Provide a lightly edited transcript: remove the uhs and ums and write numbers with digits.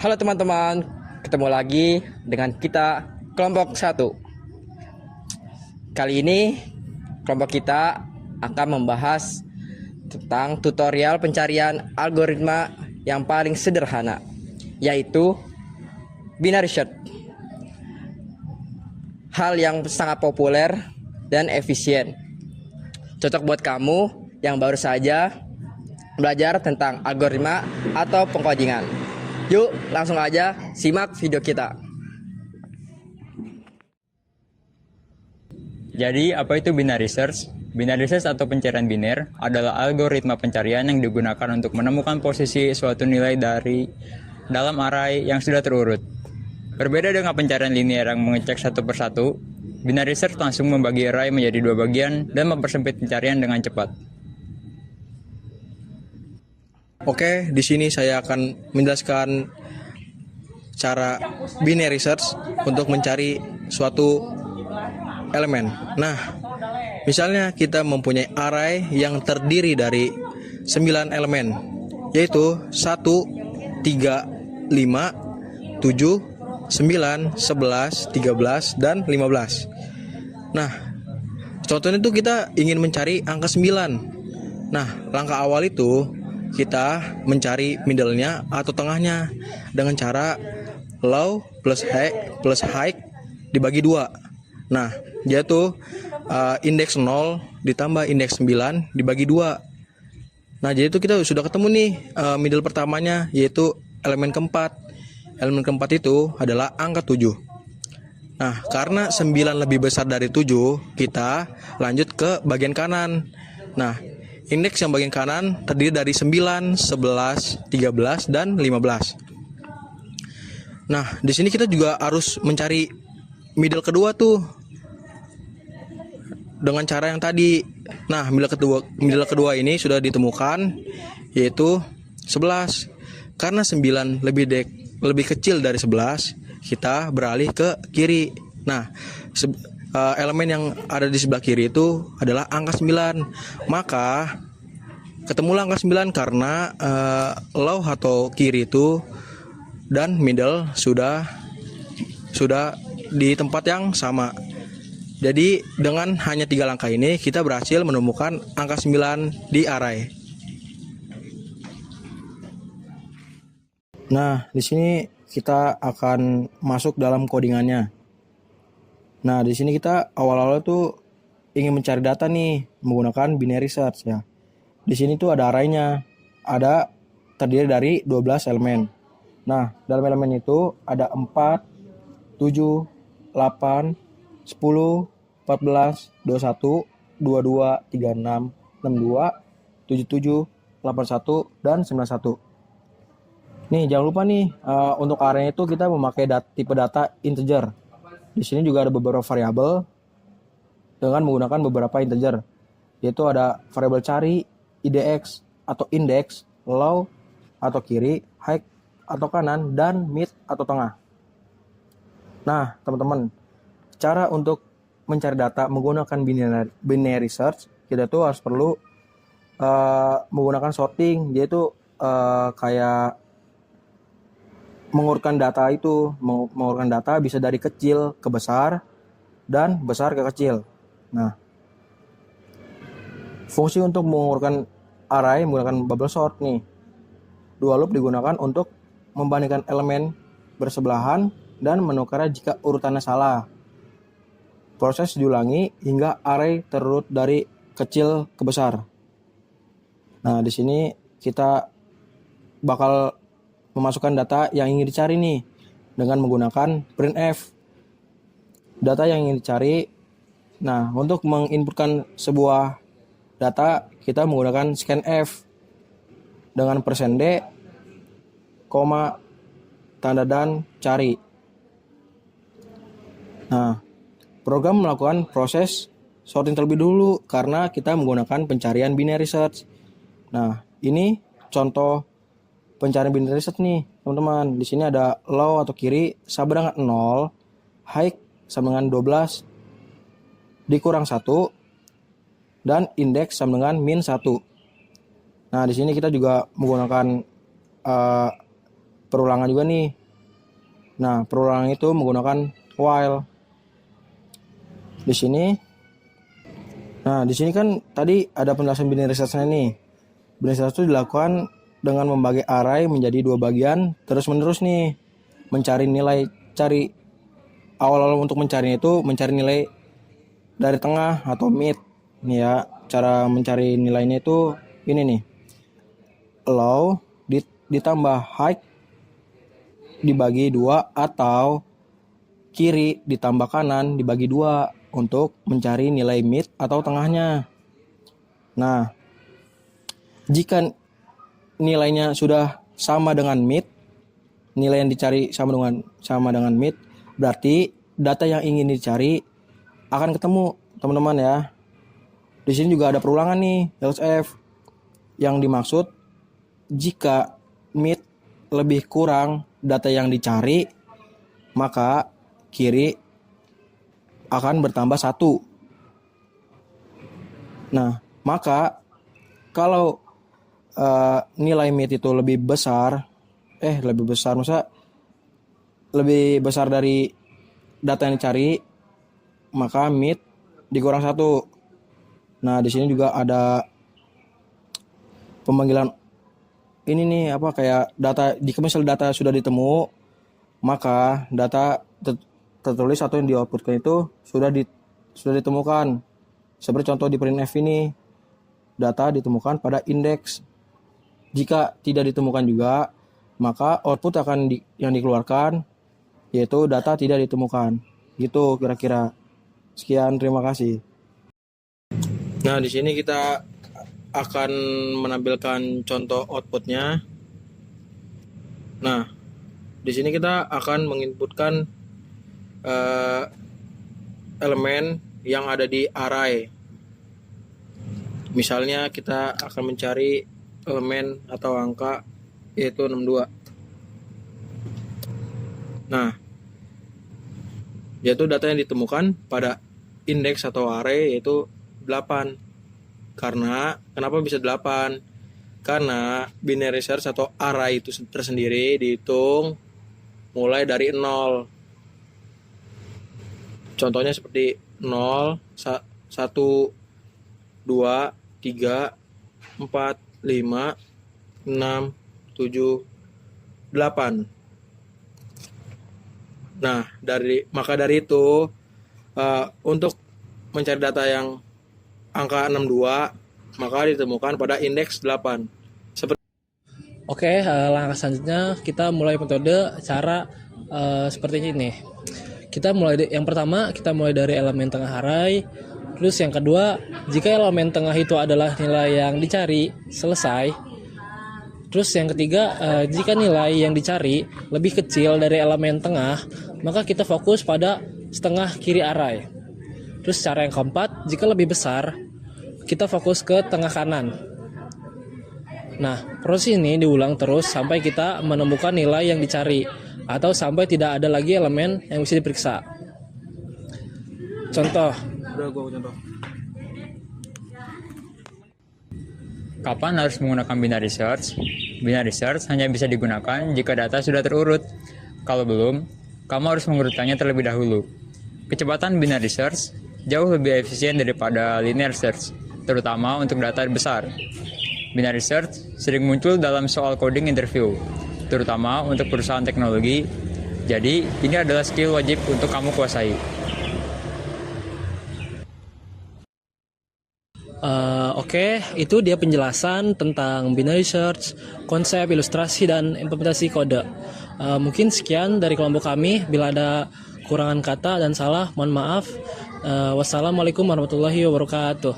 Halo teman-teman, ketemu lagi dengan kita kelompok 1. Kali ini kelompok kita akan membahas tentang tutorial pencarian algoritma yang paling sederhana, yaitu binary search. Hal yang sangat populer dan efisien. Cocok buat kamu yang baru saja belajar tentang algoritma atau pengkodingan. Yuk, langsung aja simak video kita. Jadi, apa itu binary search? Binary search atau pencarian biner adalah algoritma pencarian yang digunakan untuk menemukan posisi suatu nilai dalam array yang sudah terurut. Berbeda dengan pencarian linear yang mengecek satu persatu, binary search langsung membagi array menjadi dua bagian dan mempersempit pencarian dengan cepat. Oke, di sini saya akan menjelaskan cara binary search untuk mencari suatu elemen. Nah, misalnya kita mempunyai array yang terdiri dari 9 elemen, yaitu 1, 3, 5, 7, 9, 11, 13, dan 15. Nah, contohnya itu kita ingin mencari angka 9. Nah, langkah awal itu kita mencari middle-nya atau tengahnya dengan cara low plus high dibagi 2. Nah, yaitu indeks 0 ditambah indeks 9 dibagi 2. Nah, jadi itu kita sudah ketemu nih middle pertamanya, yaitu elemen keempat. Elemen keempat itu adalah angka 7. Nah, karena 9 lebih besar dari 7, kita lanjut ke bagian kanan. Nah, indeks yang bagian kanan terdiri dari 9, 11, 13, dan 15. Nah, di sini kita juga harus mencari middle kedua tuh dengan cara yang tadi. Nah, middle kedua ini sudah ditemukan, yaitu 11. Karena 9 lebih kecil dari 11, kita beralih ke kiri. Nah, elemen yang ada di sebelah kiri itu adalah angka 9. Maka ketemulah angka 9 karena low atau kiri itu dan middle sudah di tempat yang sama. Jadi dengan hanya 3 langkah ini kita berhasil menemukan angka 9 di array. Nah, di sini kita akan masuk dalam codingannya. Nah, di sini kita awal-awal tuh ingin mencari data nih menggunakan binary search ya. Di sini tuh ada arraynya. Ada terdiri dari 12 elemen. Nah, dalam elemen itu ada 4, 7, 8, 10, 14, 21, 22, 36, 62, 77, 81, dan 91. Nih, jangan lupa nih untuk array itu kita memakai tipe data integer. Di sini juga ada beberapa variabel dengan menggunakan beberapa integer, yaitu ada variabel cari, idx atau index, low atau kiri, high atau kanan, dan mid atau tengah. Nah, teman-teman, cara untuk mencari data menggunakan binary search, kita tuh harus perlu menggunakan sorting, yaitu kayak mengurutkan data bisa dari kecil ke besar dan besar ke kecil. Nah, fungsi untuk mengurutkan array menggunakan bubble sort nih. Dua loop digunakan untuk membandingkan elemen bersebelahan dan menukarnya jika urutannya salah. Proses diulangi hingga array terurut dari kecil ke besar. Nah, di sini kita bakal memasukkan data yang ingin dicari nih dengan menggunakan printf. Data yang ingin dicari. Nah, untuk menginputkan sebuah data kita menggunakan scanf dengan %d, koma, tanda dan cari. Nah, program melakukan proses sorting terlebih dulu karena kita menggunakan pencarian binary search. Nah, ini contoh pencarian binary search nih, teman-teman. Di sini ada low atau kiri sama dengan 0, high sama dengan 12 dikurang 1, dan indeks sama dengan -1. Nah, di sini kita juga menggunakan perulangan juga nih. Nah, perulangan itu menggunakan while. Di sini, nah di sini kan tadi ada penjelasan binary search-nya nih. Binary search itu dilakukan dengan membagi array menjadi 2 bagian terus-menerus nih. Mencari nilai, cari awal-awal untuk mencarinya itu mencari nilai dari tengah atau mid. Nih ya, cara mencari nilainya itu ini nih. Low ditambah high dibagi 2 atau kiri ditambah kanan dibagi 2 untuk mencari nilai mid atau tengahnya. Nah, jika nilainya sudah sama dengan mid, nilai yang dicari sama dengan mid, berarti data yang ingin dicari akan ketemu, teman-teman ya. Di sini juga ada perulangan nih, LSF. Yang dimaksud jika mid lebih kurang data yang dicari, maka kiri akan bertambah 1. Nah, maka kalau nilai mid itu lebih besar maksudnya lebih besar dari data yang dicari, maka mid dikurang 1. Nah, di sini juga ada pemanggilan ini nih, kayak data, jika misalnya data sudah ditemu, maka data tertulis atau yang di outputkan itu sudah ditemukan. Seperti contoh di printf ini, data ditemukan pada indeks. Jika tidak ditemukan juga, maka output yang dikeluarkan yaitu data tidak ditemukan. Gitu kira-kira. Sekian, terima kasih. Nah, di sini kita akan menampilkan contoh outputnya. Nah, di sini kita akan menginputkan elemen yang ada di array. Misalnya kita akan mencari elemen atau angka yaitu 62. Nah, yaitu data yang ditemukan pada indeks atau array yaitu 8. Kenapa bisa 8? Karena binary search atau array itu tersendiri dihitung mulai dari 0. Contohnya seperti 0, 1, 2, 3, 4, 5, 6, 7, 8. Nah, maka dari itu untuk mencari data yang angka 62, maka ditemukan pada indeks 8. Oke, langkah selanjutnya kita mulai metode cara seperti ini. Yang pertama kita mulai dari elemen tengah array. Terus yang kedua, jika elemen tengah itu adalah nilai yang dicari, selesai. Terus yang ketiga, jika nilai yang dicari lebih kecil dari elemen tengah, maka kita fokus pada setengah kiri array. Terus cara yang keempat, jika lebih besar, kita fokus ke tengah kanan. Nah, proses ini diulang terus sampai kita menemukan nilai yang dicari atau sampai tidak ada lagi elemen yang bisa diperiksa. Contoh. Kapan harus menggunakan binary search? Binary search hanya bisa digunakan jika data sudah terurut. Kalau belum, kamu harus mengurutkannya terlebih dahulu. Kecepatan binary search jauh lebih efisien daripada linear search, terutama untuk data besar. Binary search sering muncul dalam soal coding interview, terutama untuk perusahaan teknologi. Jadi, ini adalah skill wajib untuk kamu kuasai. Oke, itu dia penjelasan tentang binary search, konsep, ilustrasi, dan implementasi kode. Mungkin sekian dari kelompok kami. Bila ada kurangan kata dan salah, mohon maaf. Wassalamualaikum warahmatullahi wabarakatuh.